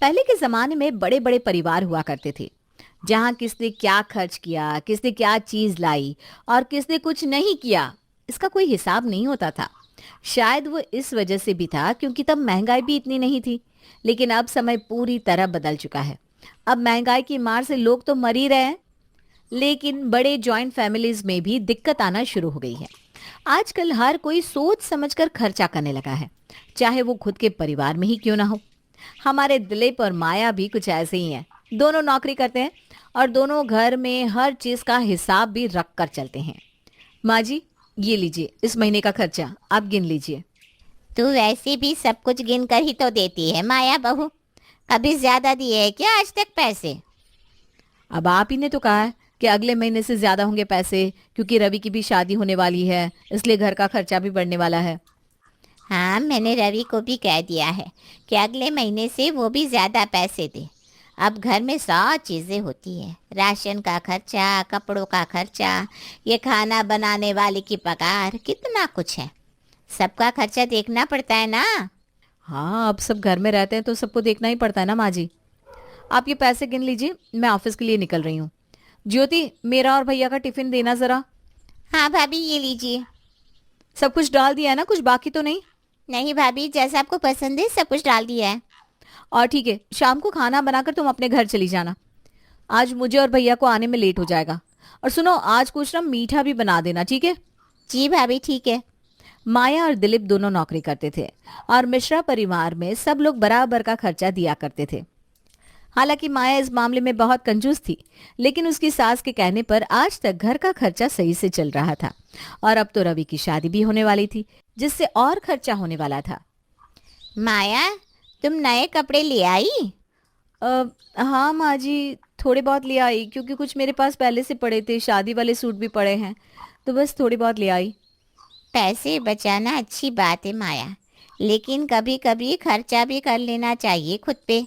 पहले के जमाने में बड़े बड़े परिवार हुआ करते थे, जहाँ किसने क्या खर्च किया, किसने क्या चीज लाई और किसने कुछ नहीं किया, इसका कोई हिसाब नहीं होता था। शायद वो इस वजह से भी था क्योंकि तब महंगाई भी इतनी नहीं थी। लेकिन अब समय पूरी तरह बदल चुका है। अब महंगाई की मार से लोग तो मर ही रहे हैं, लेकिन बड़े जॉइंट फैमिलीज में भी दिक्कत आना शुरू हो गई है। आजकल हर कोई सोच समझकर खर्चा करने लगा है, चाहे वो खुद के परिवार में ही क्यों ना हो। हमारे दिलीप और माया भी कुछ ऐसे ही हैं। दोनों नौकरी करते हैं और दोनों घर में हर चीज का हिसाब भी रख कर चलते हैं। माँ जी, ये लीजिए इस महीने का खर्चा, आप गिन लीजिए। तू वैसे भी सब कुछ गिन कर ही तो देती है माया बहू। कभी ज्यादा दिए है क्या आज तक पैसे? अब आप ही ने तो कहा है कि अगले महीने से ज्यादा होंगे पैसे, क्योंकि रवि की भी शादी होने वाली है, इसलिए घर का खर्चा भी बढ़ने वाला है। हाँ, मैंने रवि को भी कह दिया है कि अगले महीने से वो भी ज्यादा पैसे दे। अब घर में 100 चीज़ें होती है, राशन का खर्चा, कपड़ों का खर्चा, ये खाना बनाने वाले की पगार, कितना कुछ है। सबका खर्चा देखना पड़ता है ना। हाँ, अब सब घर में रहते हैं तो सबको देखना ही पड़ता है ना माँ जी। आप ये पैसे गिन लीजिए, मैं ऑफिस के लिए निकल रही हूँ। ज्योति, मेरा और भैया का टिफिन देना जरा। हाँ भाभी, ये लीजिए। सब कुछ डाल दिया है ना, कुछ बाकी तो नहीं? नहीं भाभी, जैसा आपको पसंद है सब कुछ डाल दिया है। और ठीक है, शाम को खाना बनाकर तुम अपने घर चली जाना। आज मुझे और भैया को आने में लेट हो जाएगा। और सुनो, आज कुछ ना मीठा भी बना देना, ठीक है? जी भाभी, ठीक है। माया और दिलीप दोनों नौकरी करते थे और मिश्रा परिवार में सब लोग बराबर का खर्चा दिया करते थे। हालांकि माया इस मामले में बहुत कंजूस थी, लेकिन उसकी सास के कहने पर आज तक घर का खर्चा सही से चल रहा था। और अब तो रवि की शादी भी होने वाली थी, जिससे और खर्चा होने वाला था। माया, तुम नए कपड़े ले आई? अ, हाँ माँ जी, थोड़े बहुत ले आई, क्योंकि कुछ मेरे पास पहले से पड़े थे, शादी वाले सूट भी पड़े हैं, तो बस थोड़ी बहुत ले आई। पैसे बचाना अच्छी बात है माया, लेकिन कभी कभी खर्चा भी कर लेना चाहिए खुद पे।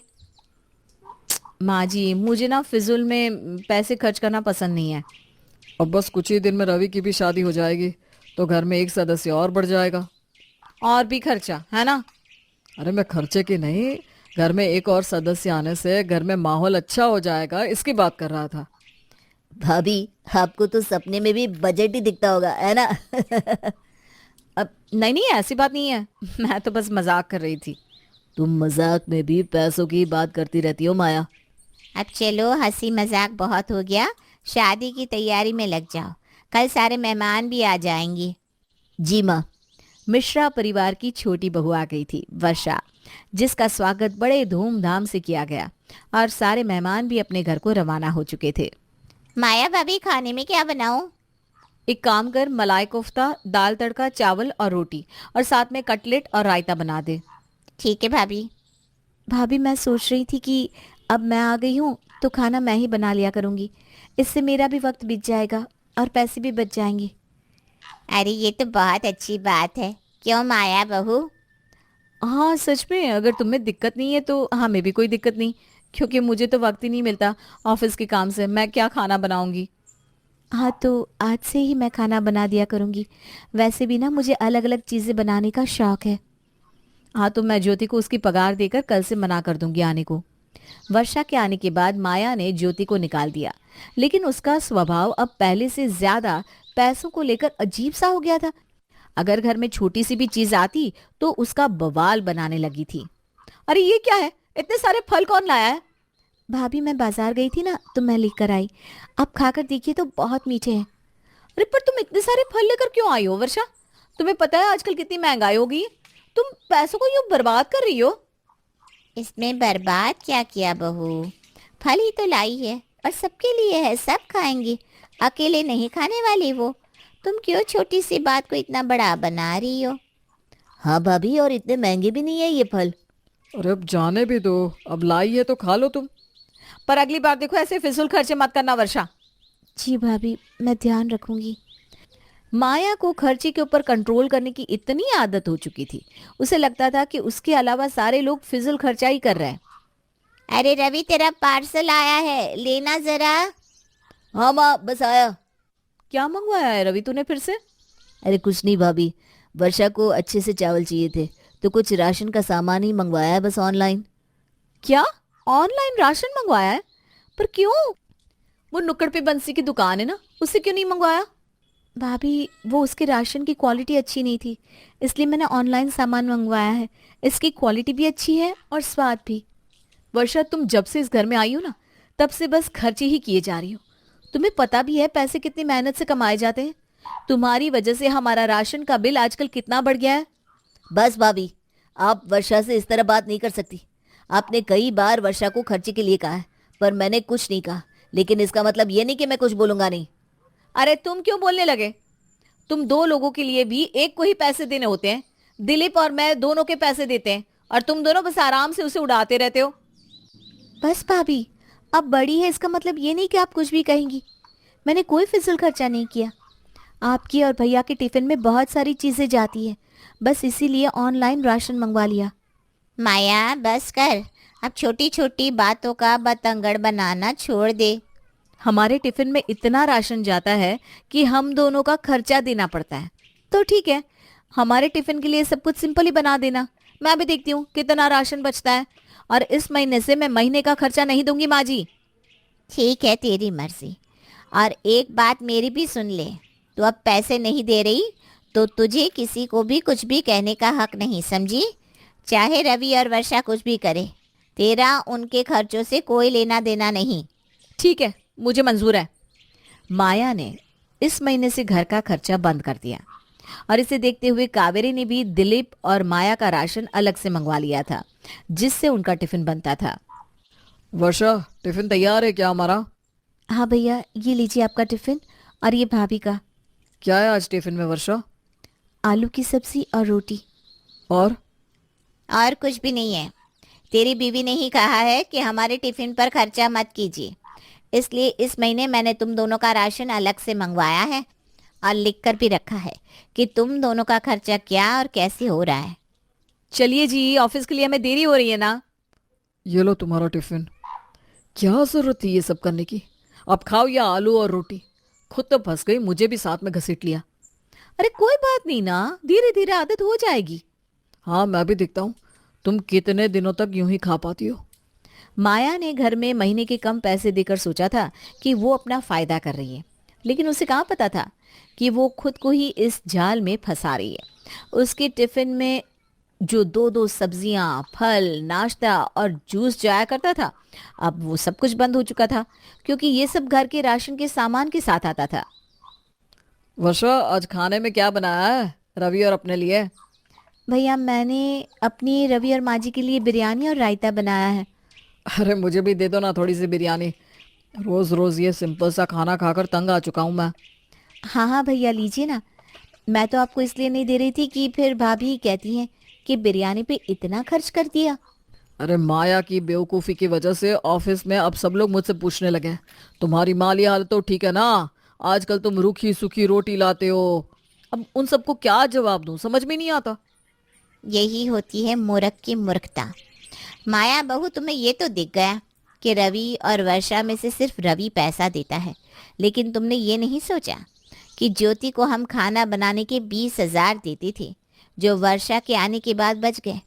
माँ जी, मुझे ना फिजूल में पैसे खर्च करना पसंद नहीं है। अब बस कुछ ही दिन में रवि की भी शादी हो जाएगी, तो घर में एक सदस्य और बढ़ जाएगा। और भी खर्चा है ना? अरे मैं खर्चे की नहीं, घर में एक और सदस्य आने से घर में माहौल अच्छा हो जाएगा, इसकी बात कर रहा था। भाभी, आपको तो सपने में भी बजट ही दिखता होगा, है ना? अब नहीं नहीं, ऐसी बात नहीं है। मैं तो बस मजाक कर रही थी। तुम मजाक में भी पैसों की बात करती रहती हो माया। अब चलो, हंसी मजाक बहुत हो गया। शादी की तैयारी में लग जाओ, कल सारे मेहमान भी आ जाएंगे। जी माँ। मिश्रा परिवार की छोटी बहू आ गई थी, वर्षा, जिसका स्वागत बड़े धूमधाम से किया गया और सारे मेहमान भी अपने घर को रवाना हो चुके थे। माया भाभी, खाने में क्या बनाऊं? एक काम कर, मलाई कोफ्ता, दाल तड़का, चावल और रोटी, और साथ में कटलेट और रायता बना दे। ठीक है भाभी। भाभी, मैं सोच रही थी कि अब मैं आ गई हूँ तो खाना मैं ही बना लिया करूँगी। इससे मेरा भी वक्त बीत जाएगा और पैसे भी बच जाएंगे। अरे ये तो बहुत अच्छी बात है, क्यों माया बहू? हाँ सच में, अगर तुम्हें दिक्कत नहीं है तो हमें भी कोई दिक्कत नहीं, क्योंकि मुझे तो वक्त ही नहीं मिलता ऑफिस के काम से। मैं क्या खाना बनाऊंगी? हाँ तो आज से ही मैं खाना बना दिया करूँगी। वैसे भी ना मुझे अलग अलग चीज़ें बनाने का शौक है। हाँ तो मैं ज्योति को उसकी पगार देकर कल से मना कर दूंगी आने को। वर्षा के आने के बाद माया ने ज्योति को निकाल दिया, लेकिन उसका स्वभाव अब पहले से ज्यादा पैसों को लेकर अजीब सा हो गया था। अगर घर में छोटी सी भी चीज आती तो उसका बवाल बनाने लगी थी। अरे ये क्या है, इतने सारे फल कौन लाया है? भाभी, मैं बाजार गई थी ना तो मैं लेकर आई। आप खाकर देखिए तो बहुत मीठे हैं। अरे पर तुम इतने सारे फल लेकर क्यों आई हो वर्षा? तुम्हें पता है आजकल कितनी महंगाई हो गई है, तुम पैसों को यूं बर्बाद कर रही हो। इसमें बर्बाद क्या किया बहू? फल ही तो लाई है और सबके लिए है, सब खाएंगे। अकेले नहीं खाने वाली वो। तुम क्यों छोटी सी बात को इतना बड़ा बना रही हो? हाँ भाभी, और इतने महंगे भी नहीं है ये फल। अरे अब जाने भी दो, अब लाई है तो खा लो तुम। पर अगली बार देखो ऐसे फिजूल खर्चे मत करना वर्षा। जी भाभी, मैं ध्यान रखूंगी। माया को खर्चे के ऊपर कंट्रोल करने की इतनी आदत हो चुकी थी, उसे लगता था कि उसके अलावा सारे लोग फिजूल खर्चा ही कर रहे हैं। अरे रवि, तेरा पार्सल आया है, लेना जरा। हाँ माँ, बस आया। क्या मंगवाया है रवि तूने फिर से? अरे कुछ नहीं भाभी, वर्षा को अच्छे से चावल चाहिए थे, तो कुछ राशन का सामान ही मंगवाया है बस ऑनलाइन। क्या? ऑनलाइन राशन मंगवाया है? पर क्यों? वो नुक्कड़ पे बंसी की दुकान है ना, उससे क्यों नहीं मंगवाया? भाभी, वो उसके राशन की क्वालिटी अच्छी नहीं थी, इसलिए मैंने ऑनलाइन सामान मंगवाया है। इसकी क्वालिटी भी अच्छी है और स्वाद भी। वर्षा, तुम जब से इस घर में आई हो ना, तब से बस खर्चे ही किए जा रही हो। तुम्हें पता भी है पैसे कितनी मेहनत से कमाए जाते हैं? तुम्हारी वजह से हमारा राशन का बिल आजकल कितना बढ़ गया है। बस भाभी, आप वर्षा से इस तरह बात नहीं कर सकती। आपने कई बार वर्षा को खर्चे के लिए कहा है, पर मैंने कुछ नहीं कहा। लेकिन इसका मतलब ये नहीं कि मैं कुछ बोलूंगा नहीं। अरे तुम क्यों बोलने लगे? तुम दो लोगों के लिए भी एक को ही पैसे देने होते हैं। दिलीप और मैं दोनों के पैसे देते हैं और तुम दोनों बस आराम से उसे उड़ाते रहते हो। बस भाभी, अब बड़ी है इसका मतलब ये नहीं कि आप कुछ भी कहेंगी। मैंने कोई फिजूल खर्चा नहीं किया। आपकी और भैया के टिफिन में बहुत सारी चीजें जाती है, बस इसीलिए ऑनलाइन राशन मंगवा लिया। माया बस कर, अब छोटी छोटी बातों का बतंगड़ बनाना छोड़ दे। हमारे टिफिन में इतना राशन जाता है कि हम दोनों का खर्चा देना पड़ता है। तो ठीक है, हमारे टिफिन के लिए सब कुछ सिंपल ही बना देना। मैं भी देखती हूँ कितना राशन बचता है, और इस महीने से मैं महीने का खर्चा नहीं दूंगी माँ जी। ठीक है, तेरी मर्जी। और एक बात मेरी भी सुन ले, तू अब पैसे नहीं दे रही तो तुझे किसी को भी कुछ भी कहने का हक नहीं, समझी? चाहे रवि और वर्षा कुछ भी करे, तेरा उनके खर्चों से कोई लेना देना नहीं। ठीक है, मुझे मंजूर है। माया ने इस महीने से घर का खर्चा बंद कर दिया, और इसे देखते हुए कावेरी ने भी दिलीप और माया का राशन अलग से मंगवा लिया था, जिससे उनका टिफिन बनता था। वर्षा, टिफिन तैयार है क्या हमारा? हाँ भैया, ये लीजिए आपका टिफिन, और ये भाभी का। क्या है आज टिफिन में वर्षा? आलू की सब्जी और रोटी। और और कुछ भी नहीं है। तेरी बीवी ने ही कहा है कि हमारे टिफिन पर खर्चा मत कीजिए, इसलिए इस महीने मैंने तुम दोनों का राशन अलग से मंगवाया है और लिख कर भी रखा है कि तुम दोनों का खर्चा क्या और कैसे हो रहा है। चलिए जी, ऑफिस के लिए हमें देरी हो रही है ना। ये लो तुम्हारा टिफिन। क्या जरूरत थी ये सब करने की? अब खाओ या आलू और रोटी। खुद तो फंस गई, मुझे भी साथ में घसीट लिया। अरे कोई बात नहीं ना, धीरे धीरे आदत हो जाएगी। हाँ, मैं भी देखता हूँ तुम कितने दिनों तक यूं ही खा पाती हो। माया ने घर में महीने के कम पैसे देकर सोचा था कि वो अपना फायदा कर रही है, लेकिन उसे कहाँ पता था कि वो खुद को ही इस जाल में फंसा रही है। उसके टिफिन में जो दो दो सब्जियां, फल, नाश्ता और जूस जाया करता था, अब वो सब कुछ बंद हो चुका था, क्योंकि ये सब घर के राशन के सामान के साथ आता था। वर्षा, आज खाने में क्या बनाया है रवि और अपने लिए? भैया, मैंने अपनी रवि और माँ जी के लिए बिरयानी और रायता बनाया है। अरे मुझे भी दे दो ना थोड़ी सी बिरयानी। रोज रोज ये सिंपल सा खाना खाकर तंग आ चुका हूँ मैं। हाँ हाँ भैया, लीजिए ना। मैं तो आपको इसलिए नहीं दे रही थी कि फिर भाभी कहती हैं कि बिरयानी पे इतना खर्च कर दिया। अरे माया की बेवकूफ़ी की वजह से ऑफिस में अब सब लोग मुझसे पूछने लगे हैं, तुम्हारी माली हालत तो ठीक है ना? आजकल तुम रूखी सूखी रोटी लाते हो। अब उन सबको क्या जवाब दूं, समझ में नहीं आता। यही होती है मूर्ख की मूर्खता। माया बहू, तुम्हें ये तो दिख गया कि रवि और वर्षा में से सिर्फ रवि पैसा देता है, लेकिन तुमने ये नहीं सोचा कि ज्योति को हम खाना बनाने के 20,000 देते थे, जो वर्षा के आने के बाद बच गए।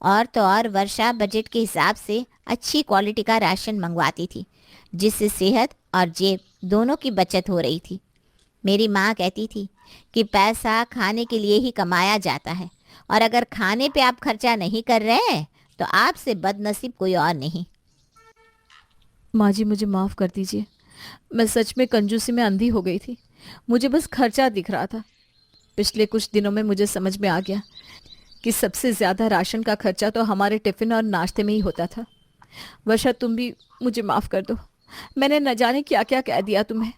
और तो और वर्षा बजट के हिसाब से अच्छी क्वालिटी का राशन मंगवाती थी, जिससे सेहत और जेब दोनों की बचत हो रही थी। मेरी माँ कहती थी कि पैसा खाने के लिए ही कमाया जाता है, और अगर खाने पे आप खर्चा नहीं कर रहे तो आपसे बदनसीब कोई और नहीं। माँ जी, मुझे माफ़ कर दीजिए। मैं सच में कंजूसी में अंधी हो गई थी। मुझे बस खर्चा दिख रहा था। पिछले कुछ दिनों में मुझे समझ में आ गया कि सबसे ज़्यादा राशन का खर्चा तो हमारे टिफ़िन और नाश्ते में ही होता था। वर्षा, तुम भी मुझे माफ़ कर दो। मैंने न जाने क्या क्या कह दिया तुम्हें।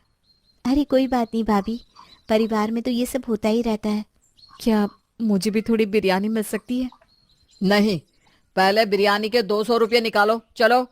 अरे कोई बात नहीं भाभी, परिवार में तो ये सब होता ही रहता है। क्या मुझे भी थोड़ी बिरयानी मिल सकती है? नहीं, पहले बिरयानी के 200 रुपये निकालो, चलो।